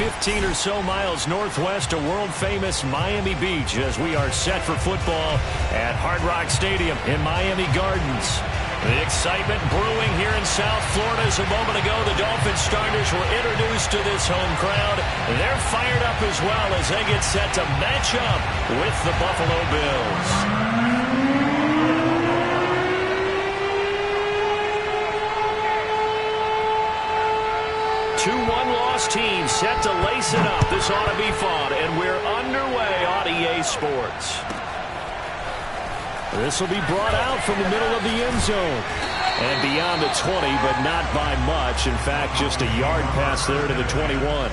15 or so miles northwest of world-famous Miami Beach as we are set for football at Hard Rock Stadium in Miami Gardens. The excitement brewing here in South Florida. As a moment ago, the Dolphins starters were introduced to this home crowd. They're fired up as well as they get set to match up with the Buffalo Bills. 2-1 loss team set to lace it up. This ought to be fun, and we're underway on EA Sports. This will be brought out from the middle of the end zone and beyond the 20, but not by much. In fact, just a yard pass there to the 21.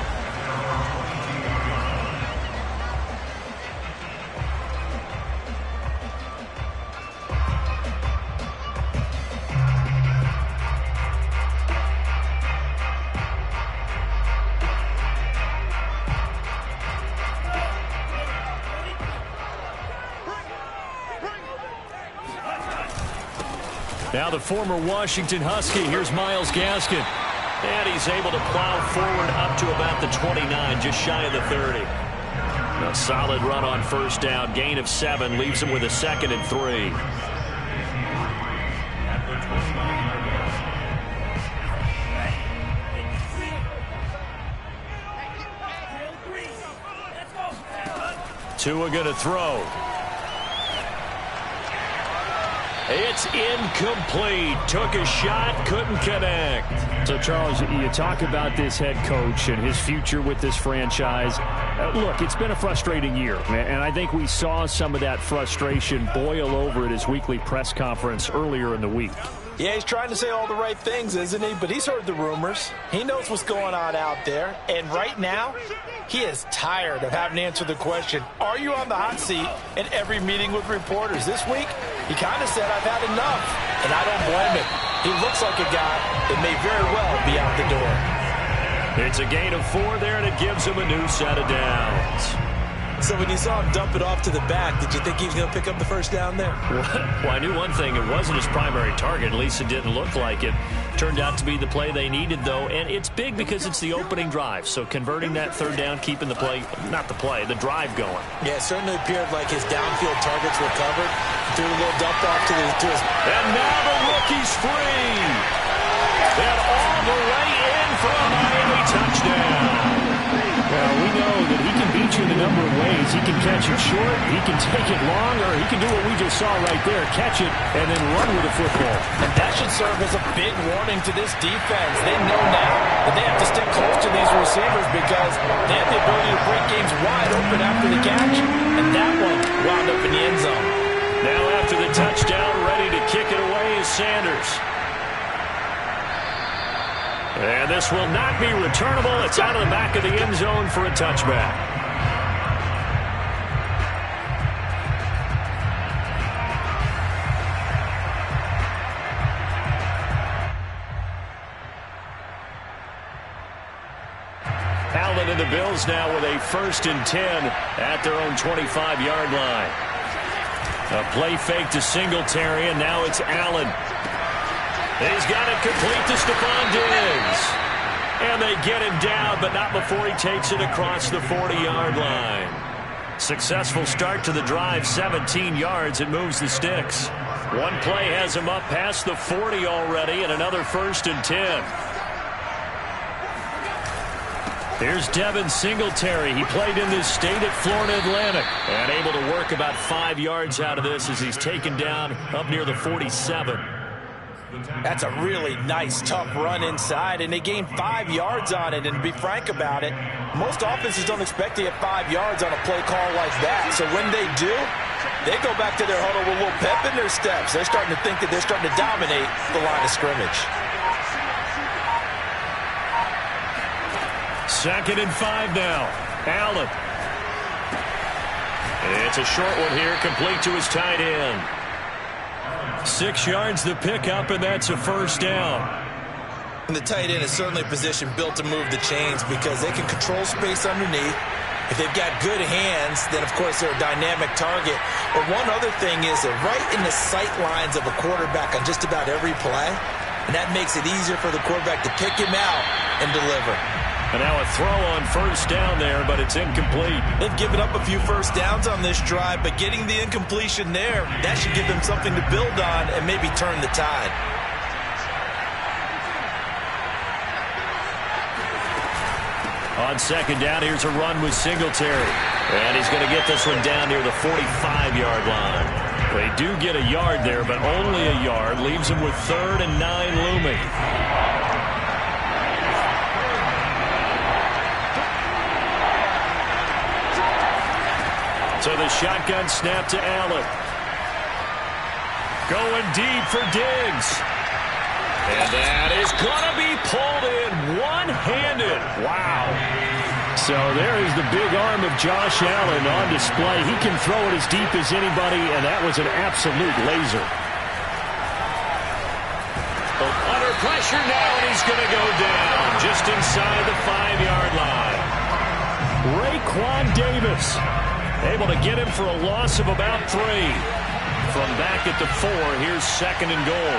Now the former Washington Husky. Here's Myles Gaskin. And he's able to plow forward up to about the 29, just shy of the 30. A solid run on first down. Gain of 7 leaves him with a 2nd and 3. Tua going to throw. It's incomplete. Took a shot, couldn't connect. So, Charles, you talk about this head coach and his future with this franchise. Look, it's been a frustrating year, and I think we saw some of that frustration boil over at his weekly press conference earlier in the week. Yeah, he's trying to say all the right things, isn't he? But he's heard the rumors. He knows what's going on out there. And right now, he is tired of having to answer the question, are you on the hot seat, in every meeting with reporters. This week, he kind of said, I've had enough. And I don't blame him. He looks like a guy that may very well be out the door. It's a gain of 4 there, and it gives him a new set of downs. So when you saw him dump it off to the back, did you think he was going to pick up the first down there? Well, I knew one thing. It wasn't his primary target. At least it didn't look like it. Turned out to be the play they needed, though. And it's big because it's the opening drive. So converting that third down, keeping the play, not the play, the drive going. Yeah, it certainly appeared like his downfield targets were covered. Threw a little dump off to his... And now the rookie's free. And all the way in for a Miami touchdown. Well, we know that he can beat you in a number of ways. He can catch it short, he can take it long, or he can do what we just saw right there, catch it and then run with the football. And that should serve as a big warning to this defense. They know now that they have to stick close to these receivers because they have the ability to break games wide open after the catch. And that one wound up in the end zone. Now after the touchdown, ready to kick it away is Sanders. And this will not be returnable. It's out of the back of the end zone for a touchback. Allen and the Bills now with a 1st and 10 at their own 25-yard line. A play fake to Singletary, and now it's Allen. He's got it complete to Stephon Diggs. And they get him down, but not before he takes it across the 40-yard line. Successful start to the drive, 17 yards. It moves the sticks. One play has him up past the 40 already, and another 1st and 10. Here's Devin Singletary. He played in this state at Florida Atlantic and able to work about 5 yards out of this as he's taken down up near the 47. That's a really nice, tough run inside, and they gained 5 yards on it. And to be frank about it, most offenses don't expect to get 5 yards on a play call like that. So when they do, they go back to their huddle with a little pep in their steps. They're starting to think that they're starting to dominate the line of scrimmage. 2nd and 5 now. Allen. It's a short one here, complete to his tight end. 6 yards the pickup, and that's a 1st down. And the tight end is certainly a position built to move the chains because they can control space underneath. If they've got good hands, then, of course, they're a dynamic target. But one other thing is they're right in the sight lines of a quarterback on just about every play, and that makes it easier for the quarterback to pick him out and deliver. And now a throw on first down there, but it's incomplete. They've given up a few first downs on this drive, but getting the incompletion there, that should give them something to build on and maybe turn the tide. On second down, here's a run with Singletary. And he's going to get this one down near the 45-yard line. They do get a yard there, but only a yard. Leaves him with 3rd and 9 looming. So the shotgun snap to Allen. Going deep for Diggs. And that is going to be pulled in one-handed. Wow. So there is the big arm of Josh Allen on display. He can throw it as deep as anybody, and that was an absolute laser. Under pressure now, and he's going to go down just inside the 5-yard line. Raekwon Davis able to get him for a loss of about 3. From back at the 4, here's 2nd and goal.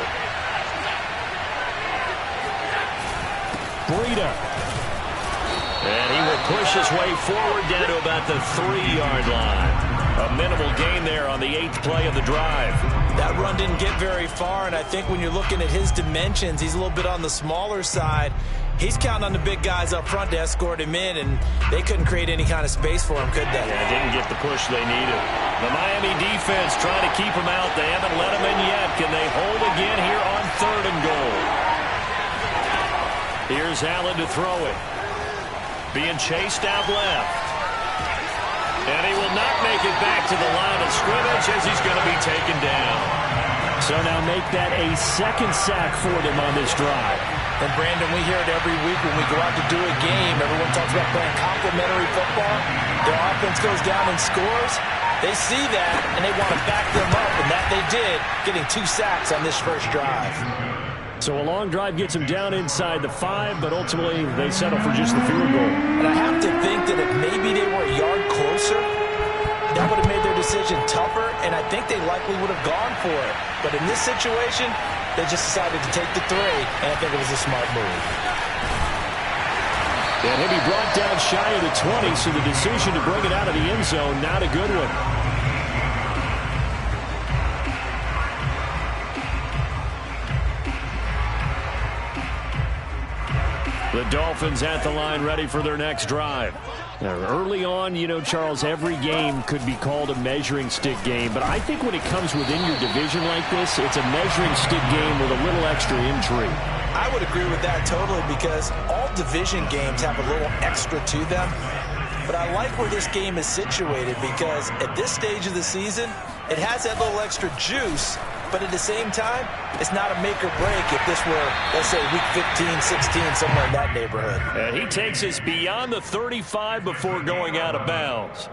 Breida. And he will push his way forward down to about the 3-yard line. A minimal gain there on the 8th play of the drive. That run didn't get very far, and I think when you're looking at his dimensions, he's a little bit on the smaller side. He's counting on the big guys up front to escort him in, and they couldn't create any kind of space for him, could they? Yeah, didn't get the push they needed. The Miami defense trying to keep him out. They haven't let him in yet. Can they hold again here on 3rd and goal? Here's Allen to throw it. Being chased out left. And he will not make it back to the line of scrimmage as he's going to be taken down. So now make that a 2nd sack for them on this drive. And Brandon, we hear it every week when we go out to do a game. Everyone talks about playing complementary football. Their offense goes down and scores. They see that, and they want to back them up, and that they did, getting 2 sacks on this first drive. So a long drive gets them down inside the 5, but ultimately they settle for just the field goal. And I have to think that if maybe they were a yard closer, that would have made their decision tougher, and I think they likely would have gone for it. But in this situation, they just decided to take the 3, and I think it was a smart move. And he'll be brought down shy of the 20, so the decision to bring it out of the end zone, not a good one. The Dolphins at the line, ready for their next drive. Now, early on, you know, Charles, every game could be called a measuring stick game. But I think when it comes within your division like this, it's a measuring stick game with a little extra intrigue. I would agree with that totally, because all division games have a little extra to them. But I like where this game is situated, because at this stage of the season, it has that little extra juice. But at the same time, it's not a make or break if this were, let's say, week 15, 16, somewhere in that neighborhood. And he takes us beyond the 35 before going out of bounds.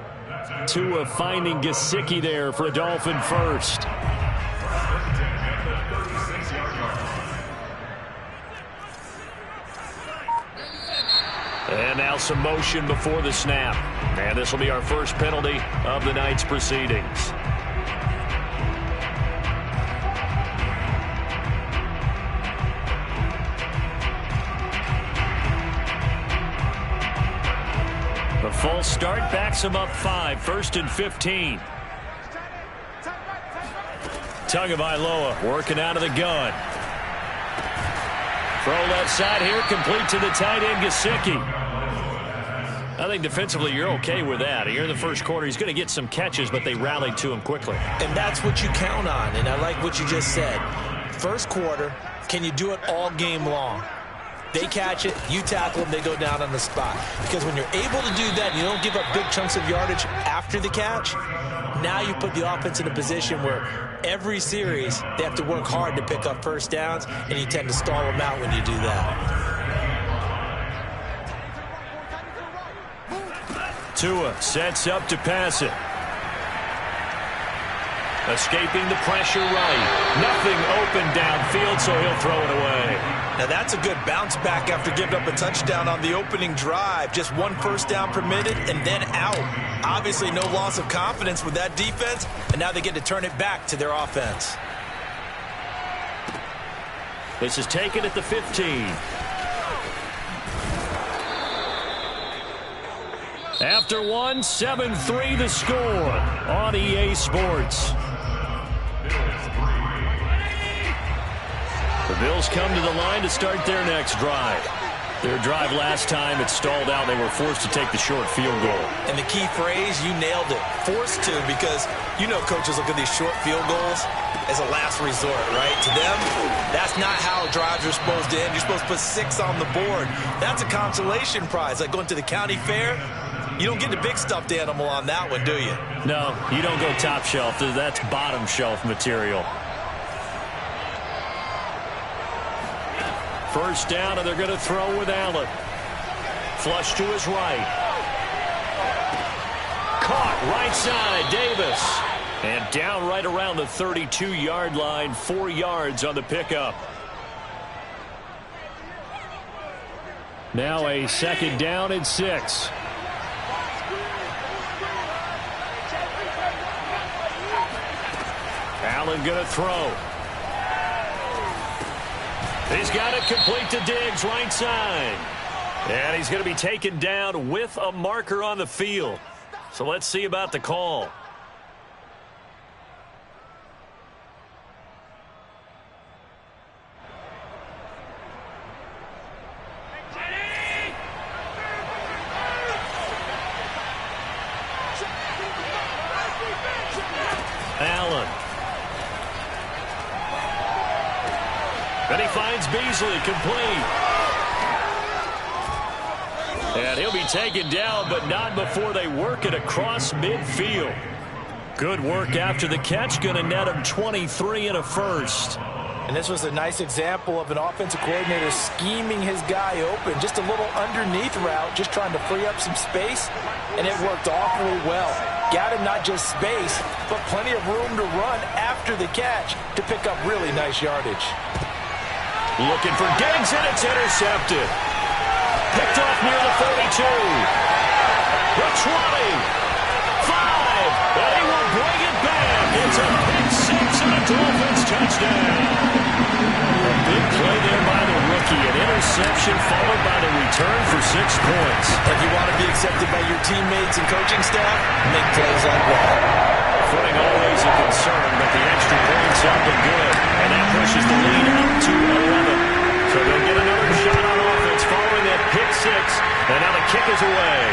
Tua finding Gesicki there for a Dolphin first. And now some motion before the snap. And this will be our first penalty of the night's proceedings. The false start backs him up 5, 1st and 15. Tagovailoa working out of the gun. Throw left side here, complete to the tight end, Gesicki. I think defensively you're okay with that. Here in the first quarter, he's going to get some catches, but they rallied to him quickly. And that's what you count on, and I like what you just said. First quarter, can you do it all game long? They catch it, you tackle them, they go down on the spot. Because when you're able to do that, you don't give up big chunks of yardage after the catch. Now you put the offense in a position where every series they have to work hard to pick up first downs, and you tend to stall them out when you do that. Tua sets up to pass it. Escaping the pressure right. Nothing open downfield, so he'll throw it away. Now that's a good bounce back after giving up a touchdown on the opening drive. Just 1 first down permitted and then out. Obviously no loss of confidence with that defense, and now they get to turn it back to their offense. This is taken at the 15. After one, 7-3 the score on EA Sports. The Bills come to the line to start their next drive. Their drive last time, it stalled out. They were forced to take the short field goal. And the key phrase, you nailed it, forced to, because you know coaches look at these short field goals as a last resort, right? To them, that's not how drives are supposed to end. You're supposed to put 6 on the board. That's a consolation prize. Like going to the county fair, you don't get the big stuffed animal on that one, do you? No, you don't go top shelf. That's bottom shelf material. First down, and they're going to throw with Allen. Flush to his right. Caught right side, Davis. And down right around the 32-yard line, 4 yards on the pickup. Now a second down and 6. Allen going to throw. He's got it complete to Diggs, right side. And he's going to be taken down with a marker on the field. So let's see about the call. Allen. Then he finds Beasley, complete. And he'll be taken down, but not before they work it across midfield. Good work after the catch, going to net him 23 and a first. And this was a nice example of an offensive coordinator scheming his guy open. Just a little underneath route, just trying to free up some space, and it worked awfully well. Got him not just space, but plenty of room to run after the catch to pick up really nice yardage. Looking for Diggs, and it's intercepted. Picked off near the 32. The 20. 5. And he will bring it back. It's a pick 6 and a Dolphins touchdown. A big play there by the rookie. An interception followed by the return for 6 points. If you want to be accepted by your teammates and coaching staff, make plays like that. Footing always a concern, but the extra points up and good. And that pushes the lead up to 11. So they'll get another shot on offense following that pick 6. And now the kick is away.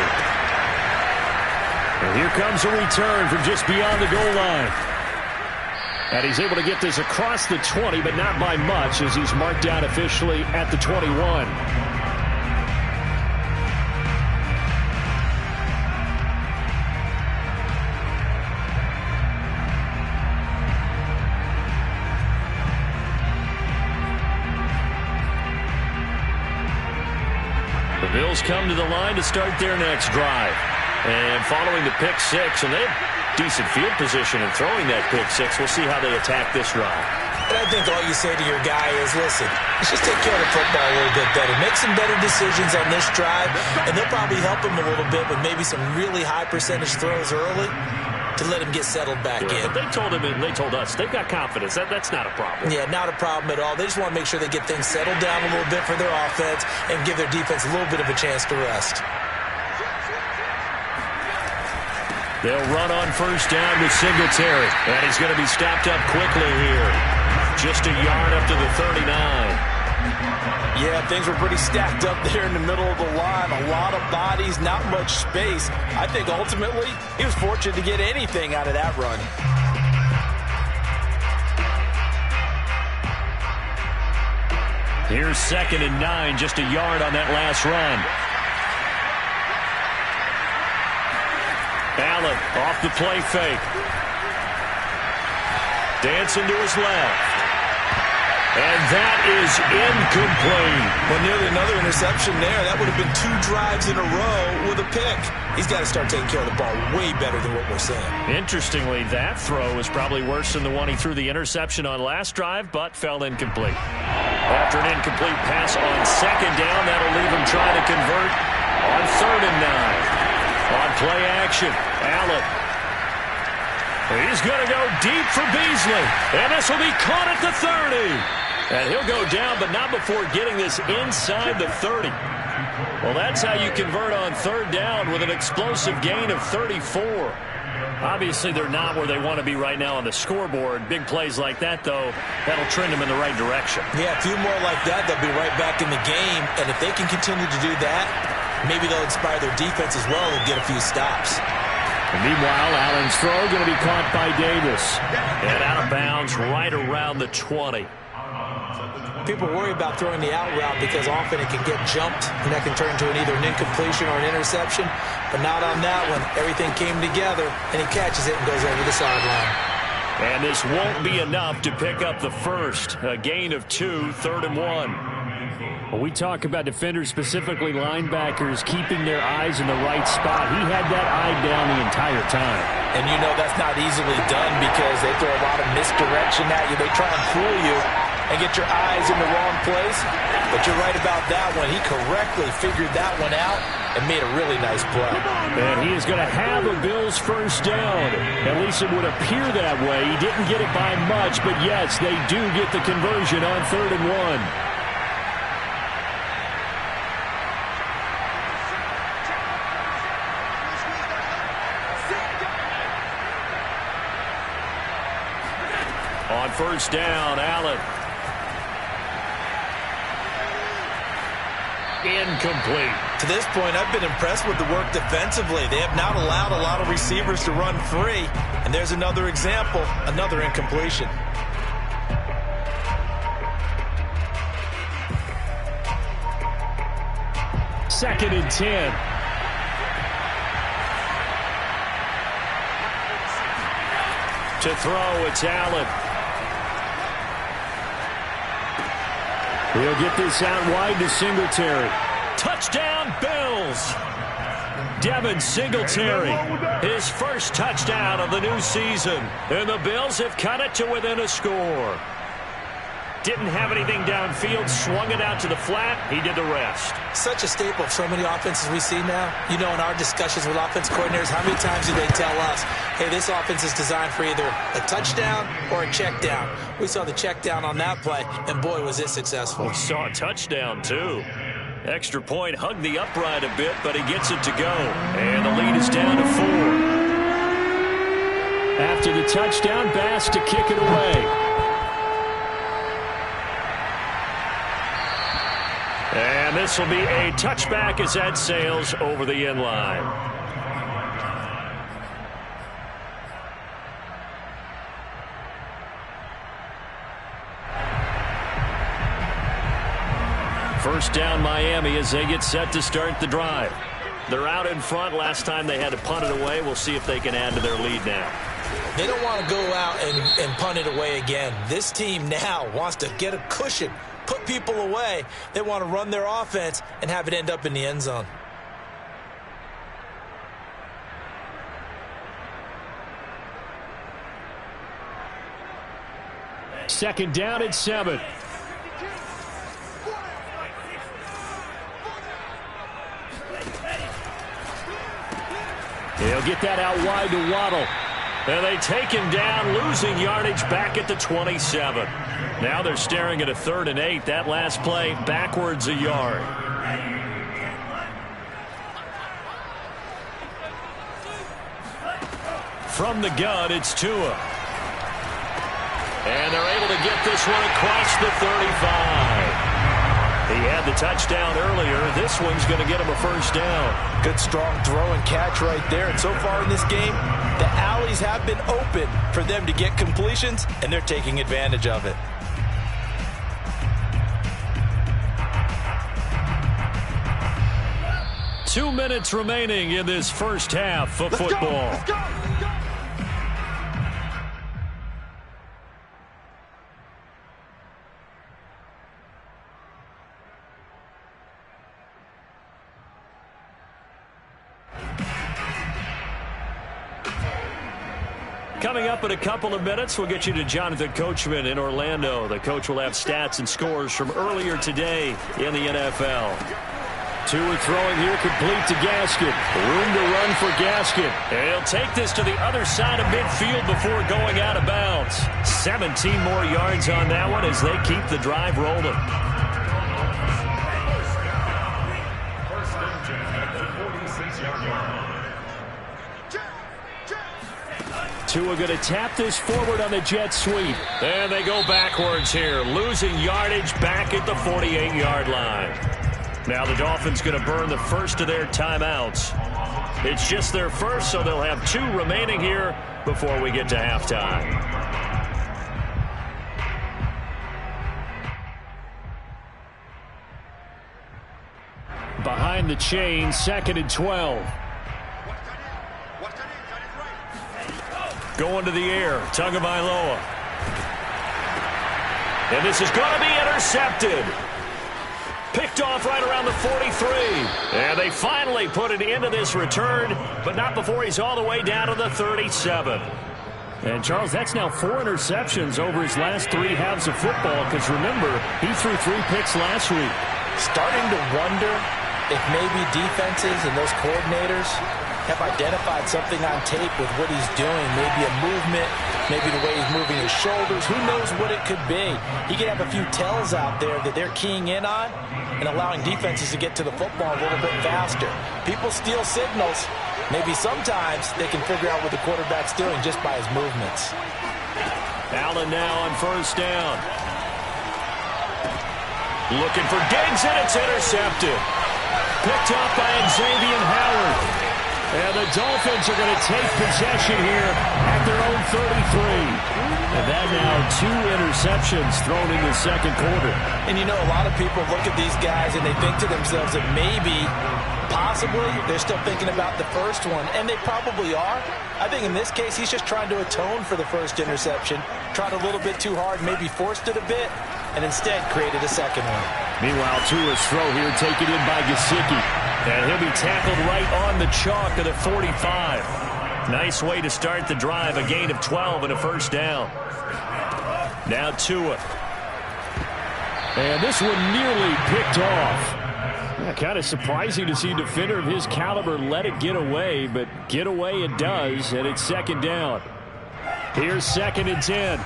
And here comes a return from just beyond the goal line. And he's able to get this across the 20, but not by much, as he's marked down officially at the 21. The Bills come to the line to start their next drive. And following the pick 6, and they have decent field position in throwing that pick 6. We'll see how they attack this drive. And I think all you say to your guy is, listen, let's just take care of the football a little bit better. Make some better decisions on this drive, and they'll probably help him a little bit with maybe some really high percentage throws early to let him get settled back in. But they told him, and they told us, they've got confidence. That's not a problem. Yeah, not a problem at all. They just want to make sure they get things settled down a little bit for their offense and give their defense a little bit of a chance to rest. They'll run on first down with Singletary. And he's going to be stopped up quickly here. Just a yard up to the 39. Yeah, things were pretty stacked up there in the middle of the line. A lot of bodies, not much space. I think ultimately he was fortunate to get anything out of that run. Here's 2nd and 9, just a yard on that last run. Allen off the play fake. Dancing to his left. And that is incomplete. Well, nearly another interception there. That would have been 2 drives in a row with a pick. He's got to start taking care of the ball way better than what we're seeing. Interestingly, that throw is probably worse than the one he threw the interception on last drive, but fell incomplete. After an incomplete pass on 2nd down, that'll leave him trying to convert on 3rd and 9. On play action, Allen. He's going to go deep for Beasley. And this will be caught at the 30. And he'll go down, but not before getting this inside the 30. Well, that's how you convert on third down with an explosive gain of 34. Obviously, they're not where they want to be right now on the scoreboard. Big plays like that, though, that'll trend them in the right direction. Yeah, a few more like that, they'll be right back in the game. And if they can continue to do that, maybe they'll inspire their defense as well and get a few stops. And meanwhile, Allen's throw going to be caught by Davis. And out of bounds right around the 20. People worry about throwing the out route because often it can get jumped, and that can turn into either an incompletion or an interception. But not on that one. Everything came together, and he catches it and goes over the sideline. And this won't be enough to pick up the first. A gain of 2, 3rd and 1. Well, we talk about defenders, specifically linebackers, keeping their eyes in the right spot. He had that eye down the entire time. And you know that's not easily done because they throw a lot of misdirection at you. They try and fool you and get your eyes in the wrong place. But you're right about that one. He correctly figured that one out and made a really nice play. And he is going to have a Bills first down. At least it would appear that way. He didn't get it by much, but yes, they do get the conversion on 3rd and 1. On first down, Allen. Incomplete. To this point, I've been impressed with the work defensively. They have not allowed a lot of receivers to run free. And there's another example, another incompletion. Second and 10. To throw, it's Allen. He'll get this out wide to Singletary. Touchdown, Bills! Devin Singletary, his first touchdown of the new season. And the Bills have cut it to within a score. Didn't have anything downfield, swung it out to the flat. He did the rest. Such a staple of so many offenses we see now. You know, in our discussions with offense coordinators, how many times do they tell us, hey, this offense is designed for either a touchdown or a check down. We saw the check down on that play, and boy, was it successful. We saw a touchdown, too. Extra point, hugged the upright a bit, but he gets it to go. And the lead is down to 4. After the touchdown, Bass to kick it away. And this will be a touchback as that sails over the end line. First down, Miami, as they get set to start the drive. They're out in front. Last time they had to punt it away. We'll see if they can add to their lead now. They don't want to go out and punt it away again. This team now wants to get a cushion, put people away. They want to run their offense and have it end up in the end zone. Second down at 7. He'll get that out wide to Waddle. And they take him down, losing yardage back at the 27. Now they're staring at a 3rd and 8. That last play backwards a yard. From the gun, it's Tua. And they're able to get this one across the 35. He had the touchdown earlier. This one's going to get him a first down. Good strong throw and catch right there. And so far in this game, the alleys have been open for them to get completions, and they're taking advantage of it. Two minutes remaining in this first half of football. Let's go. Coming up in a couple of minutes, we'll get you to Jonathan Coachman in Orlando. The coach will have stats and scores from earlier today in the NFL. Tua throwing here, complete to Gaskin. Room to run for Gaskin. And he'll take this to the other side of midfield before going out of bounds. 17 more yards on that one as they keep the drive rolling. Tua going to tap this forward on the jet sweep. And they go backwards here, losing yardage back at the 48-yard line. Now the Dolphins going to burn the first of their timeouts. It's just their first, so they'll have 2 remaining here before we get to halftime. Behind the chain, 2nd and 12. Going to the air, Tagovailoa. And this is going to be intercepted. Picked off right around the 43. And they finally put an end to this return, but not before he's all the way down to the 37. And, Charles, that's now 4 interceptions over his last 3 halves of football, because, remember, he threw 3 picks last week. Starting to wonder if maybe defenses and those coordinators have identified something on tape with what he's doing. Maybe a movement, maybe the way he's moving his shoulders. Who knows what it could be? He could have a few tells out there that they're keying in on and allowing defenses to get to the football a little bit faster. People steal signals. Maybe sometimes they can figure out what the quarterback's doing just by his movements. Allen now on first down. Looking for Diggs, and it's intercepted. Picked up by Xavier Howard. And the Dolphins are going to take possession here at their own 33. And that now 2 interceptions thrown in the second quarter. And you know, a lot of people look at these guys and they think to themselves that maybe, possibly, they're still thinking about the first one. And they probably are. I think in this case, he's just trying to atone for the first interception. Tried a little bit too hard, maybe forced it a bit, and instead created a second one. Meanwhile, Tua's throw here taken in by Gesicki. And he'll be tackled right on the chalk of the 45. Nice way to start the drive. A gain of 12 and a first down. Now Tua. And this one nearly picked off. Yeah, kind of surprising to see a defender of his caliber let it get away, but get away it does, and it's 2nd down. Here's 2nd and 10.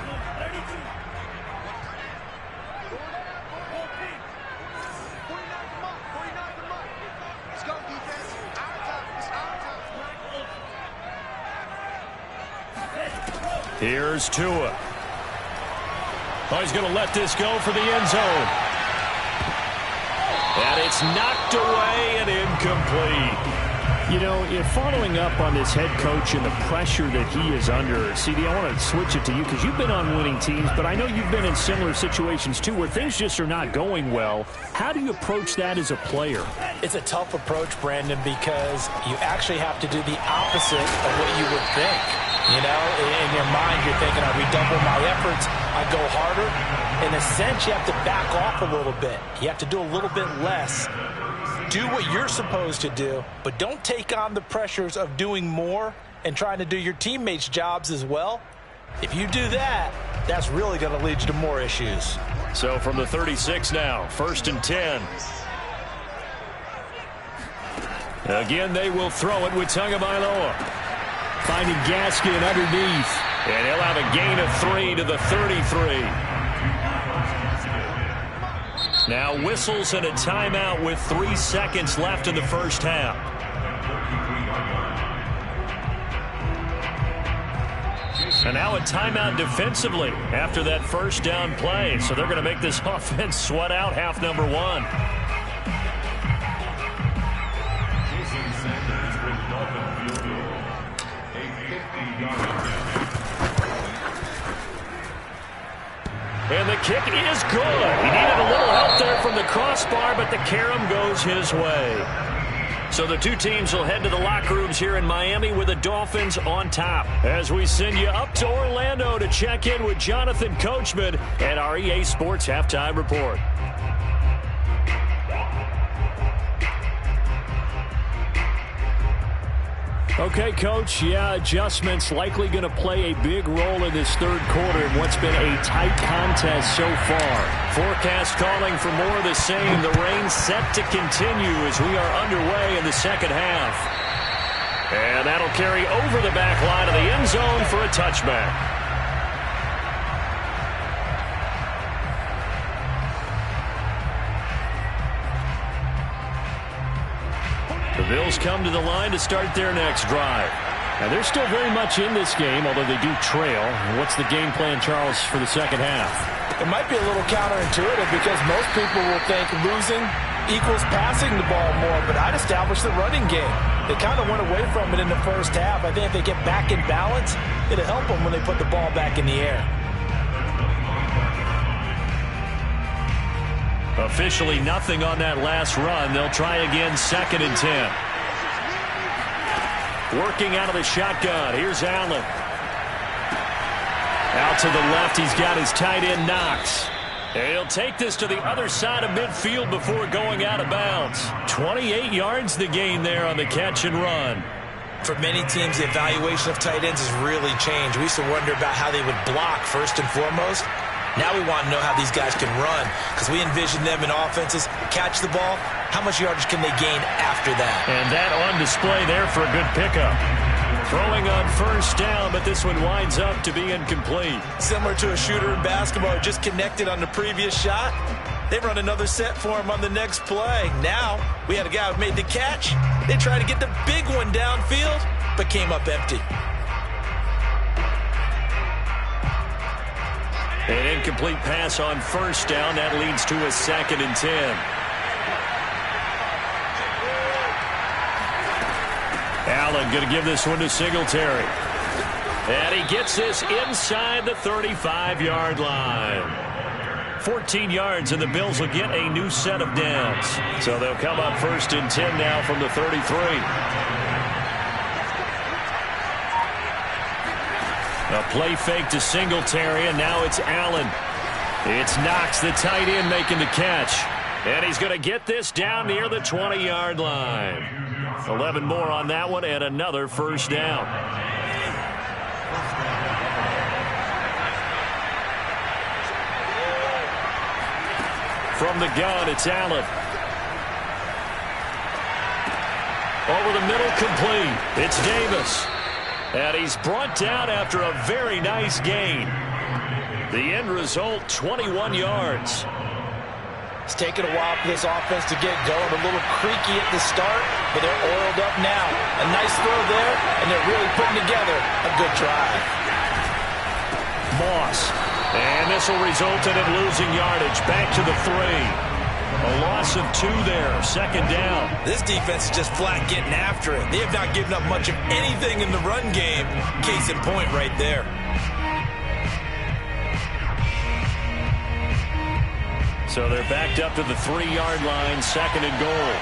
Here's Tua. Oh, he's going to let this go for the end zone. And it's knocked away and incomplete. You know, in following up on this head coach and the pressure that he is under, CD, I want to switch it to you because you've been on winning teams, but I know you've been in similar situations too where things just are not going well. How do you approach that as a player? It's a tough approach, Brandon, because you actually have to do the opposite of what you would think. You know, in your mind, you're thinking, I redouble my efforts, I go harder. In a sense, you have to back off a little bit. You have to do a little bit less. Do what you're supposed to do, but don't take on the pressures of doing more and trying to do your teammates' jobs as well. If you do that, that's really going to lead you to more issues. So from the 36 now, 1st and 10. Again, they will throw it with Tagovailoa. Finding Gaskin underneath. And he'll have a gain of 3 to the 33. Now whistles and a timeout with 3 seconds left in the first half. And now a timeout defensively after that first down play. So they're going to make this offense sweat out half number 1. And the kick is good. He needed a little help there from the crossbar, but the carom goes his way. So the 2 teams will head to the locker rooms here in Miami with the Dolphins on top. As we send you up to Orlando to check in with Jonathan Coachman and our EA Sports Halftime Report. Okay, Coach, yeah, adjustments likely going to play a big role in this third quarter in what's been a tight contest so far. Forecast calling for more of the same. The rain set to continue as we are underway in the second half. And that'll carry over the back line of the end zone for a touchback. Bills come to the line to start their next drive. Now, they're still very much in this game, although they do trail. What's the game plan, Charles, for the second half? It might be a little counterintuitive because most people will think losing equals passing the ball more, but I'd establish the running game. They kind of went away from it in the first half. I think if they get back in balance, it'll help them when they put the ball back in the air. Officially nothing on that last run. They'll try again, 2nd and 10. Working out of the shotgun. Here's Allen. Out to the left, he's got his tight end Knox. He'll take this to the other side of midfield before going out of bounds. 28 yards the gain there on the catch and run. For many teams, the evaluation of tight ends has really changed. We used to wonder about how they would block first and foremost. Now we want to know how these guys can run because we envision them in offenses catch the ball. How much yardage can they gain after that? And that on display there for a good pickup. Throwing on first down, but this one winds up to be incomplete. Similar to a shooter in basketball, just connected on the previous shot. They run another set for him on the next play. Now we had a guy who made the catch. They tried to get the big one downfield, but came up empty. An incomplete pass on first down. That leads to a 2nd and 10. Allen going to give this one to Singletary. And he gets this inside the 35-yard line. 14 yards, and the Bills will get a new set of downs. So they'll come up 1st and 10 now from the 33. A play fake to Singletary, and now it's Allen. It's Knox, the tight end, making the catch. And he's going to get this down near the 20-yard line. 11 more on that one, and another first down. From the gun, it's Allen. Over the middle, complete. It's Davis. And he's brought down after a very nice gain. The end result, 21 yards. It's taken a while for this offense to get going. A little creaky at the start, but they're oiled up now. A nice throw there, and they're really putting together a good drive. Moss. And this will result in him losing yardage. Back to the 3. A loss of 2 there, 2nd down. This defense is just flat getting after it. They have not given up much of anything in the run game. Case in point right there. So they're backed up to the 3-yard line, 2nd and goal.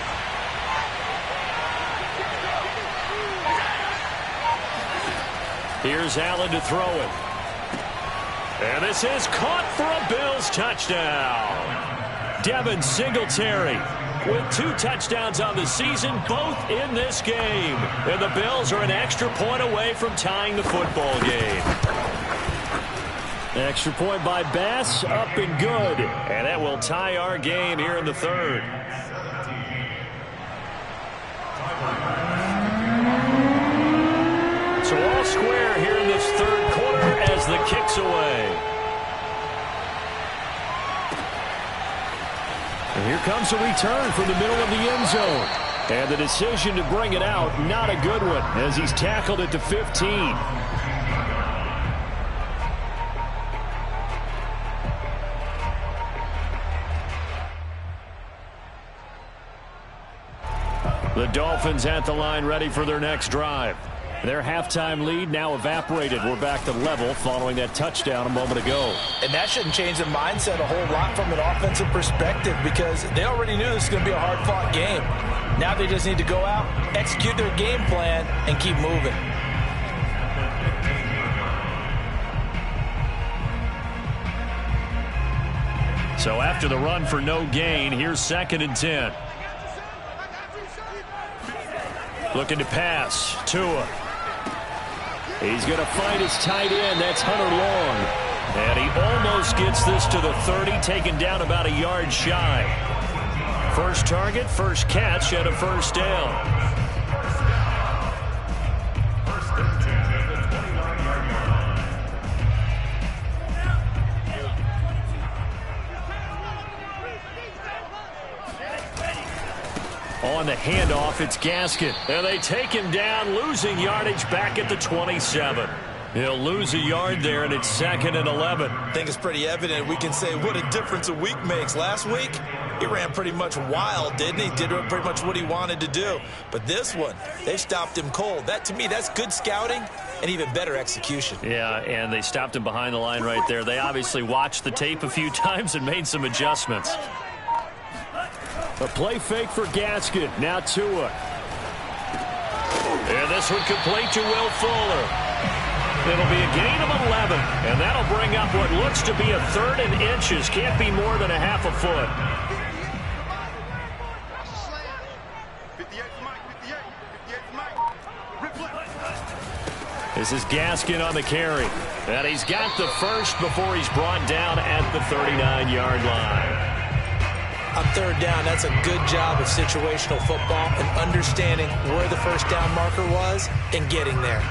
Here's Allen to throw it. And this is caught for a Bills touchdown. Devin Singletary with 2 touchdowns on the season, both in this game. And the Bills are an extra point away from tying the football game. Extra point by Bass, up and good. And that will tie our game here in the 3rd. So all square here in this 3rd quarter as the kick's away. And here comes a return from the middle of the end zone. And the decision to bring it out, not a good one, as he's tackled at the 15. The Dolphins at the line ready for their next drive. Their halftime lead now evaporated. We're back to level following that touchdown a moment ago. And that shouldn't change the mindset a whole lot from an offensive perspective because they already knew this was going to be a hard-fought game. Now they just need to go out, execute their game plan, and keep moving. So after the run for no gain, here's 2nd and 10. Looking to pass. Tua. He's going to find his tight end. That's Hunter Long. And he almost gets this to the 30, taken down about a yard shy. First target, first catch, and a first down. On on the handoff. It's Gaskin. And they take him down, losing yardage back at the 27. He'll lose a yard there, and it's 2nd and 11. I think it's pretty evident. We can say what a difference a week makes. Last week, he ran pretty much wild, didn't he? Did pretty much what he wanted to do. But this one, they stopped him cold. That, to me, that's good scouting and even better execution. Yeah, and they stopped him behind the line right there. They obviously watched the tape a few times and made some adjustments. A play fake for Gaskin. Now Tua. And this one complete to Will Fuller. It'll be a gain of 11, and that'll bring up what looks to be a 3rd and inches. Can't be more than a half a foot. This is Gaskin on the carry. And he's got the first before he's brought down at the 39-yard line. On 3rd down, that's a good job of situational football and understanding where the first down marker was and getting there.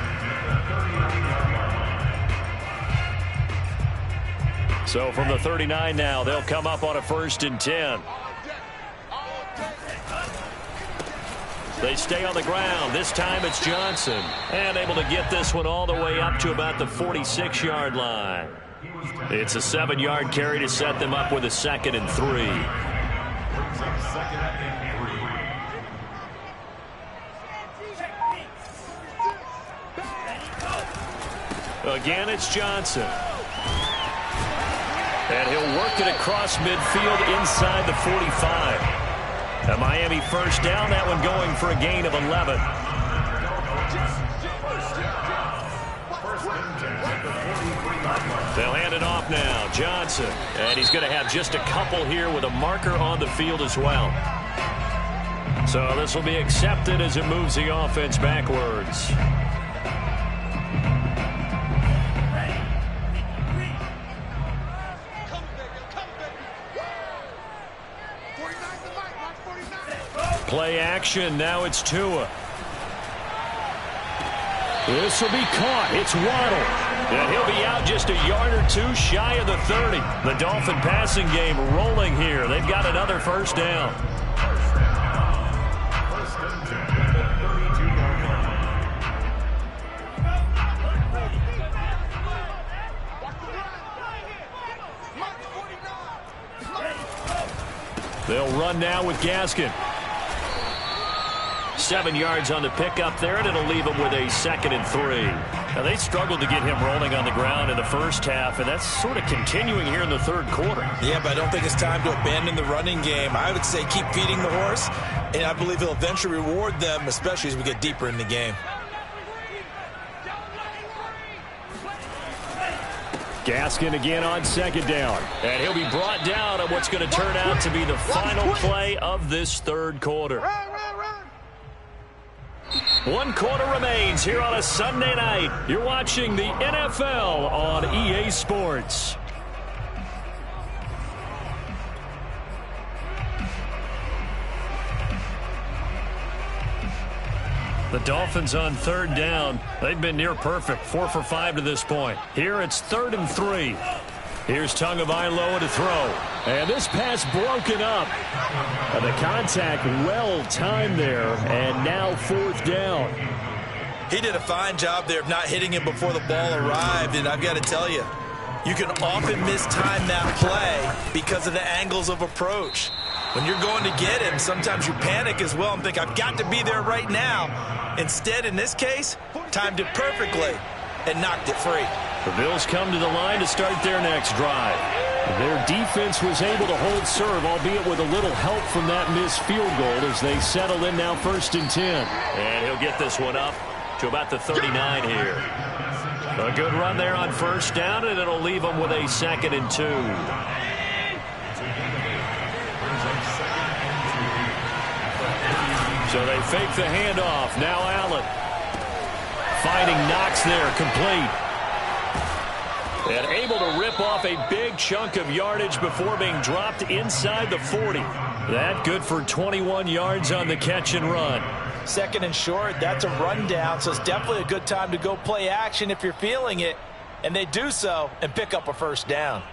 So from the 39 now, they'll come up on a 1st and 10. They stay on the ground. This time it's Johnson. And able to get this one all the way up to about the 46-yard line. It's a 7-yard carry to set them up with a 2nd and 3. Again, it's Johnson. And he'll work it across midfield inside the 45. A Miami 1st down, that one going for a gain of 11. They'll hand it off now. Johnson. And he's going to have just a couple here with a marker on the field as well. So this will be accepted as it moves the offense backwards. Play action. Now it's Tua. This will be caught. It's Waddle. And he'll be out just a yard or 2 shy of the 30. The Dolphin passing game rolling here. They've got another 1st down. They'll run now with Gaskin. 7 yards on the pickup there, and it'll leave them with a 2nd and 3. Now, they struggled to get him rolling on the ground in the first half, and that's sort of continuing here in the 3rd quarter. Yeah, but I don't think it's time to abandon the running game. I would say keep feeding the horse, and I believe he'll eventually reward them, especially as we get deeper in the game. Gaskin again on 2nd down. And he'll be brought down on what's going to turn out to be the final play of this 3rd quarter. 1 quarter remains here on a Sunday night. You're watching the NFL on EA Sports. The Dolphins on 3rd down. They've been near perfect, 4 for 5 to this point. Here it's 3rd and 3. Here's Tagovailoa to throw. And this pass broken up. And the contact well timed there. And now 4th down. He did a fine job there of not hitting him before the ball arrived. And I've got to tell you, you can often mistime that play because of the angles of approach. When you're going to get him, sometimes you panic as well and think, I've got to be there right now. Instead, in this case, timed it perfectly and knocked it free. The Bills come to the line to start their next drive. Their defense was able to hold serve, albeit with a little help from that missed field goal as they settle in now 1st and 10. And he'll get this one up to about the 39 here. A good run there on 1st down, and it'll leave them with a 2nd and 2. So they fake the handoff. Now Allen. Finding Knox there, complete. And able to rip off a big chunk of yardage before being dropped inside the 40. That good for 21 yards on the catch and run. 2nd and short, that's a rundown, so it's definitely a good time to go play action if you're feeling it. And they do so and pick up a 1st down.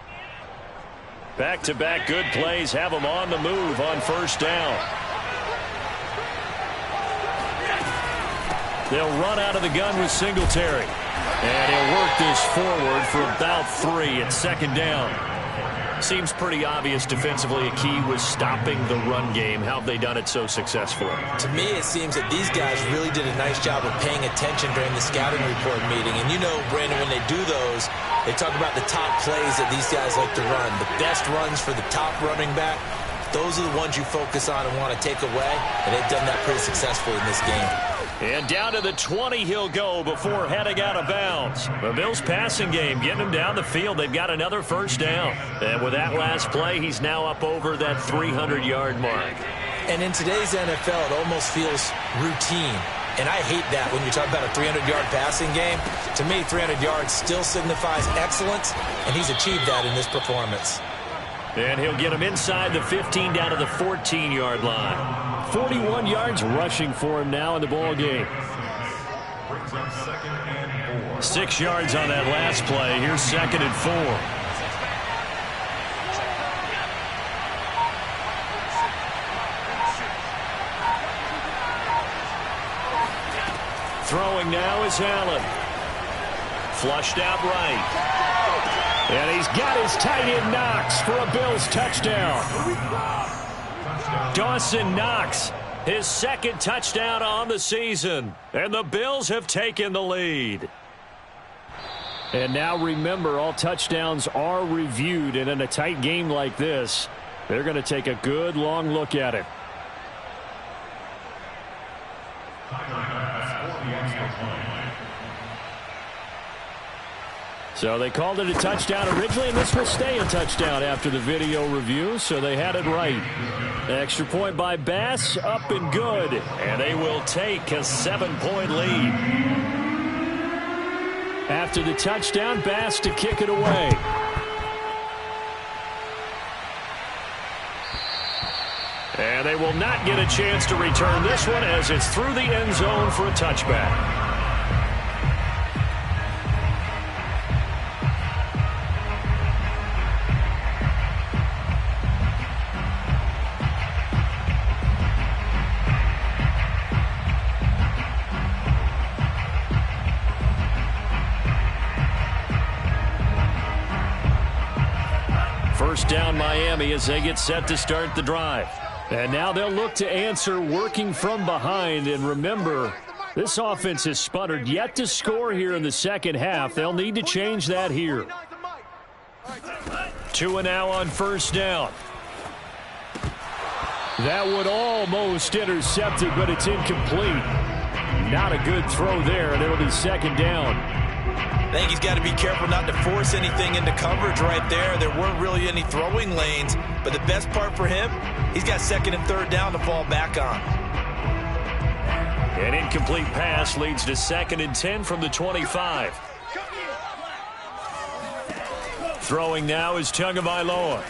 Back-to-back good plays have them on the move on 1st down. They'll run out of the gun with Singletary. And he'll work this forward for about 3 at second down. Seems pretty obvious defensively a key was stopping the run game. How have they done it so successfully? To me, it seems that these guys really did a nice job of paying attention during the scouting report meeting. And you know, Brandon, when they do those, they talk about the top plays that these guys like to run. The best runs for the top running back, those are the ones you focus on and want to take away. And they've done that pretty successfully in this game. And down to the 20 he'll go before heading out of bounds. The Bills' passing game getting him down the field. They've got another first down. And with that last play, he's now up over that 300-yard mark. And in today's NFL, it almost feels routine. And I hate that when you talk about a 300-yard passing game. To me, 300 yards still signifies excellence, and he's achieved that in this performance. And he'll get him inside the 15 down to the 14-yard line. 41 yards rushing for him now in the ball game. 6 yards on that last play. Here's 2nd and 4. Throwing now is Allen. Flushed out right. And he's got his tight end Knox for a Bills touchdown. Dawson Knox, his 2nd touchdown on the season. And the Bills have taken the lead. And now remember, all touchdowns are reviewed. And in a tight game like this, they're going to take a good long look at it. So they called it a touchdown originally, and this will stay a touchdown after the video review, so they had it right. Extra point by Bass, up and good. And they will take a 7-point lead. After the touchdown, Bass to kick it away. And they will not get a chance to return this one as it's through the end zone for a touchback. First down Miami as they get set to start the drive. And now they'll look to answer working from behind. And remember, this offense has sputtered yet to score here in the second half. They'll need to change that here. 2 now on first down. That would almost intercept it, but it's incomplete. Not a good throw there, and it'll be 2nd down. I think he's got to be careful not to force anything into coverage right there. There weren't really any throwing lanes, but the best part for him, he's got 2nd and 3rd down to fall back on. An incomplete pass leads to 2nd and 10 from the 25. Throwing now is Tagovailoa.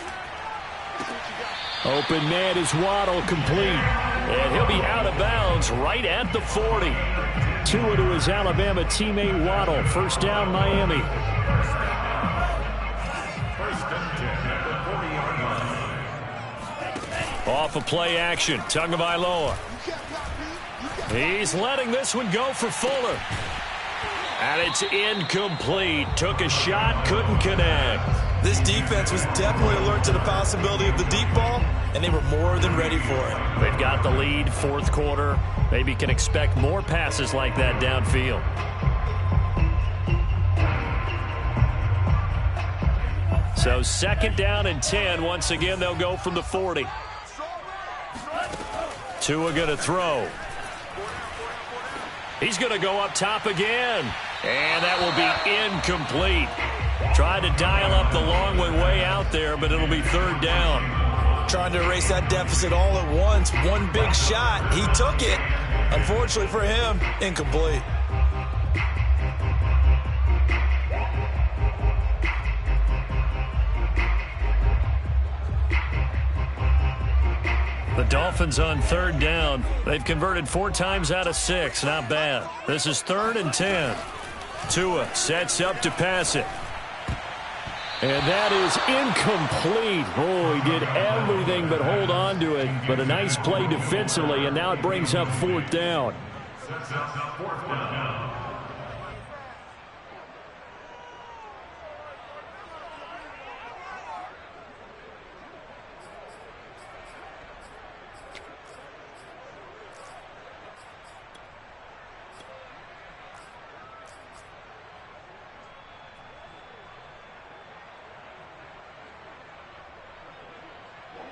Open man is Waddle, complete. And he'll be out of bounds right at the 40. Tua to his Alabama teammate Waddle. First down, Miami. Off of play action, Tagovailoa. He's letting this one go for Fuller. And it's incomplete. Took a shot, couldn't connect. This defense was definitely alert to the possibility of the deep ball, and they were more than ready for it. They've got the lead, 4th quarter. Maybe can expect more passes like that downfield. So 2nd down and 10. Once again, they'll go from the 40. Tua going to throw. He's going to go up top again. And that will be incomplete. Tried to dial up the long way out there, but it'll be 3rd down. Trying to erase that deficit all at once. One big shot. He took it. Unfortunately for him, incomplete. The Dolphins on 3rd down. They've converted 4 times out of 6. Not bad. This is 3rd and 10. Tua sets up to pass it. And that is incomplete. Oh, he did everything but hold on to it. But a nice play defensively, and now it brings up 4th down.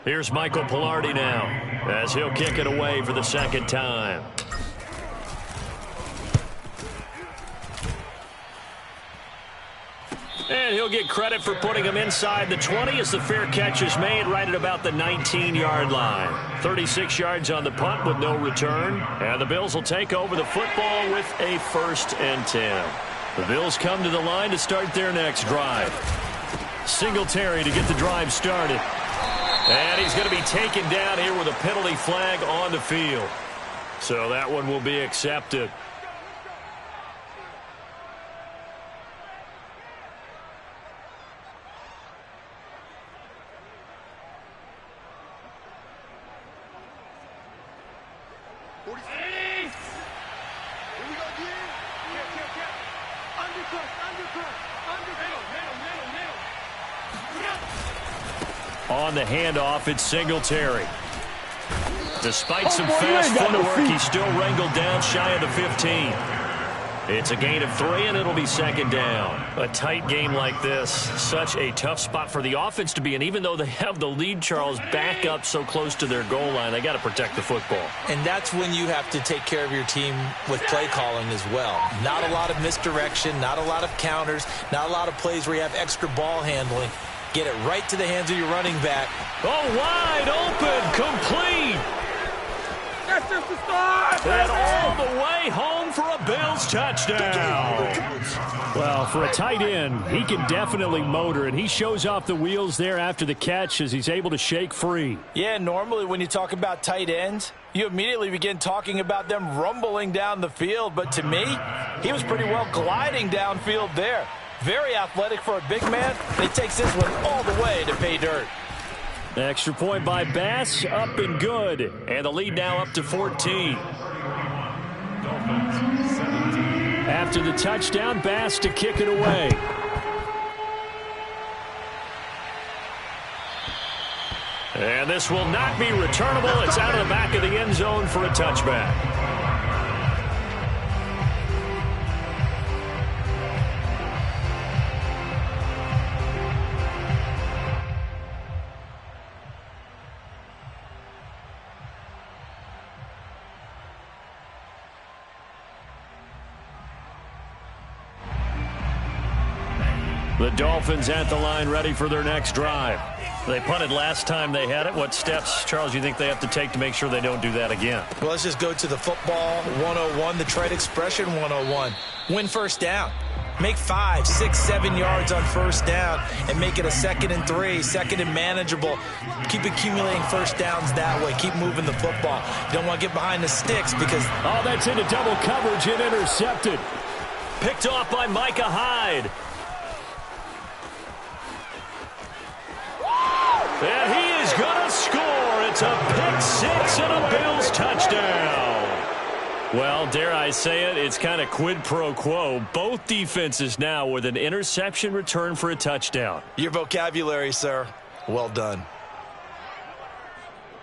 Here's Michael Pilardi now, as he'll kick it away for the second time. And he'll get credit for putting him inside the 20 as the fair catch is made right at about the 19-yard line. 36 yards on the punt with no return. And the Bills will take over the football with a 1st and 10. The Bills come to the line to start their next drive. Singletary to get the drive started. And he's going to be taken down here with a penalty flag on the field. So that one will be accepted. On the handoff, it's Singletary. Despite some fast footwork, he's still wrangled down shy of the 15. It's a gain of 3, and it'll be second down. A tight game like this, such a tough spot for the offense to be in. Even though they have the lead, Charles, back up so close to their goal line, they got to protect the football. And that's when you have to take care of your team with play calling as well. Not a lot of misdirection, not a lot of counters, not a lot of plays where you have extra ball handling. Get it right to the hands of your running back. Oh, wide open, complete. That's just the start. And all the way home for a Bills touchdown. Well, for a tight end, he can definitely motor, and he shows off the wheels there after the catch as he's able to shake free. Yeah, normally when you talk about tight ends, you immediately begin talking about them rumbling down the field. But to me, he was pretty well gliding downfield there. Very athletic for a big man. And he takes this one all the way to pay dirt. Extra point by Bass, up and good. And the lead now up to 14. After the touchdown, Bass to kick it away. And this will not be returnable. It's out of the back of the end zone for a touchback. The Dolphins at the line ready for their next drive. They punted last time they had it. What steps, Charles, you think they have to take to make sure they don't do that again? Well, let's just go to the football 101, the trade expression 101. Win first down. Make 5, 6, 7 yards on first down and make it a 2nd and 3, 2nd and manageable. Keep accumulating first downs that way. Keep moving the football. You don't want to get behind the sticks because... Oh, that's into double coverage and intercepted. Picked off by Micah Hyde. And he is going to score. It's a pick 6 and a Bills touchdown. Well, dare I say it, it's kind of quid pro quo. Both defenses now with an interception return for a touchdown. Your vocabulary, sir. Well done.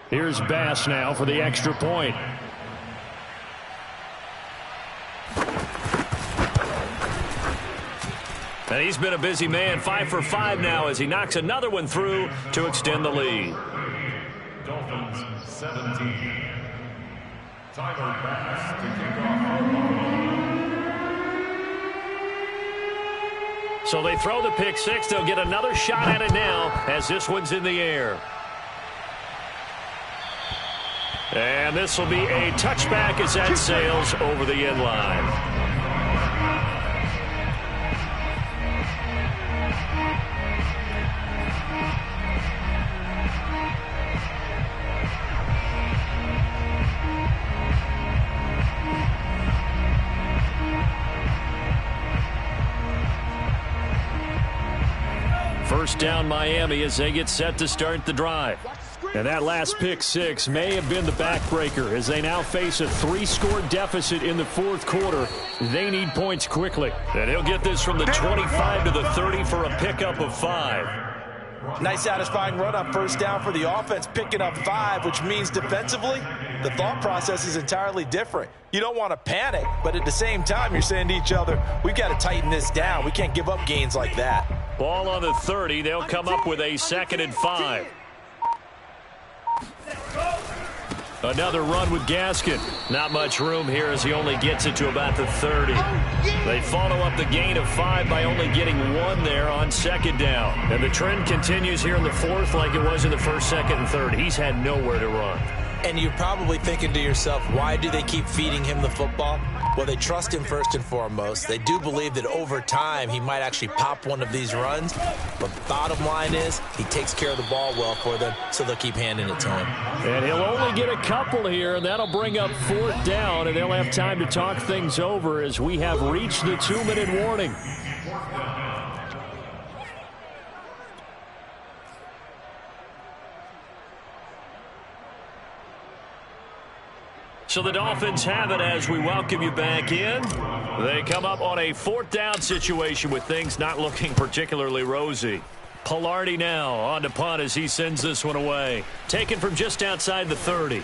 Here's Bass now for the extra point. And he's been a busy man, 5 for 5 now as he knocks another one through to extend the lead. Dolphins 17. Tyler Bass to kick off. So they throw the pick 6. They'll get another shot at it now as this one's in the air. And this will be a touchback as that sails over the end line. First down Miami as they get set to start the drive. And that last pick six may have been the backbreaker as they now face a 3-score deficit in the fourth quarter. They need points quickly. And he'll get this from the 25 to the 30 for a pickup of 5. Nice satisfying run on first down for the offense, picking up 5, which means defensively, the thought process is entirely different. You don't want to panic, but at the same time, you're saying to each other, we've got to tighten this down. We can't give up gains like that. Ball on the 30. They'll come up with a 2nd and 5. Another run with Gaskin. Not much room here as he only gets it to about the 30. They follow up the gain of 5 by only getting 1 there on 2nd down. And the trend continues here in the 4th like it was in the 1st, 2nd, and 3rd. He's had nowhere to run. And you're probably thinking to yourself, why do they keep feeding him the football? Well, they trust him first and foremost. They do believe that over time he might actually pop one of these runs. But bottom line is he takes care of the ball well for them, so they'll keep handing it to him. And he'll only get a couple here, and that'll bring up 4th down, and they'll have time to talk things over as we have reached the 2-minute warning. So the Dolphins have it as we welcome you back in. They come up on a 4th down situation with things not looking particularly rosy. Pilardi now on to punt as he sends this one away. Taken from just outside the 30.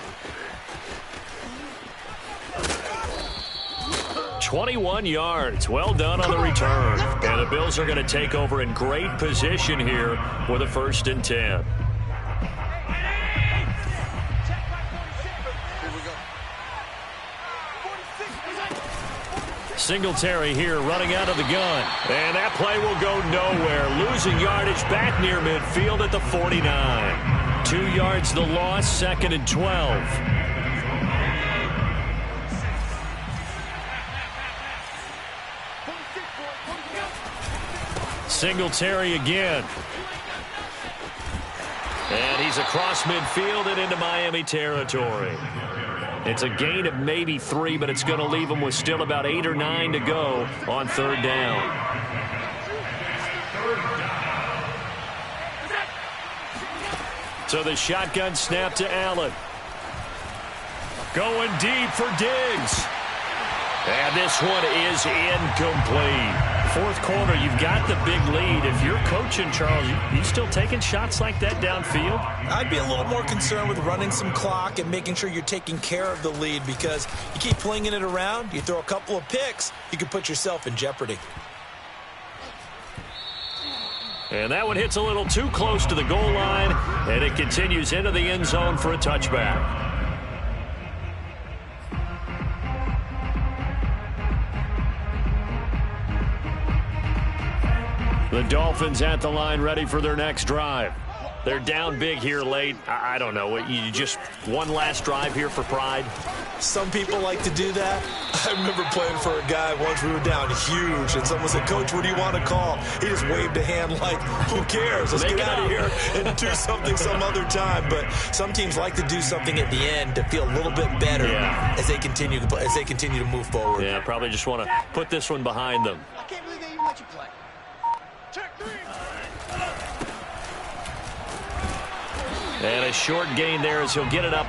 21 yards. Well done on the return. And the Bills are going to take over in great position here with a 1st and 10. Singletary here running out of the gun. And that play will go nowhere. Losing yardage back near midfield at the 49. 2 yards the loss, 2nd and 12. Singletary again. And he's across midfield and into Miami territory. It's a gain of maybe 3, but it's going to leave them with still about 8 or 9 to go on 3rd down. So the shotgun snap to Allen. Going deep for Diggs. And this one is incomplete. 4th quarter, you've got the big lead. If you're coaching, Charles, you still taking shots like that downfield? I'd be a little more concerned with running some clock and making sure you're taking care of the lead, because you keep flinging it around, you throw a couple of picks, you can put yourself in jeopardy. And that one hits a little too close to the goal line, and it continues into the end zone for a touchback. The Dolphins at the line ready for their next drive. They're down big here late. I don't know. You just one last drive here for pride? Some people like to do that. I remember playing for a guy once. We were down huge, and someone said, "Coach, what do you want to call?" He just waved a hand like, who cares? Let's get out of here and do something some other time. But some teams like to do something at the end to feel a little bit better as they continue to move forward. Yeah, probably just want to put this one behind them. I can't believe they even let you play. And a short gain there as he'll get it up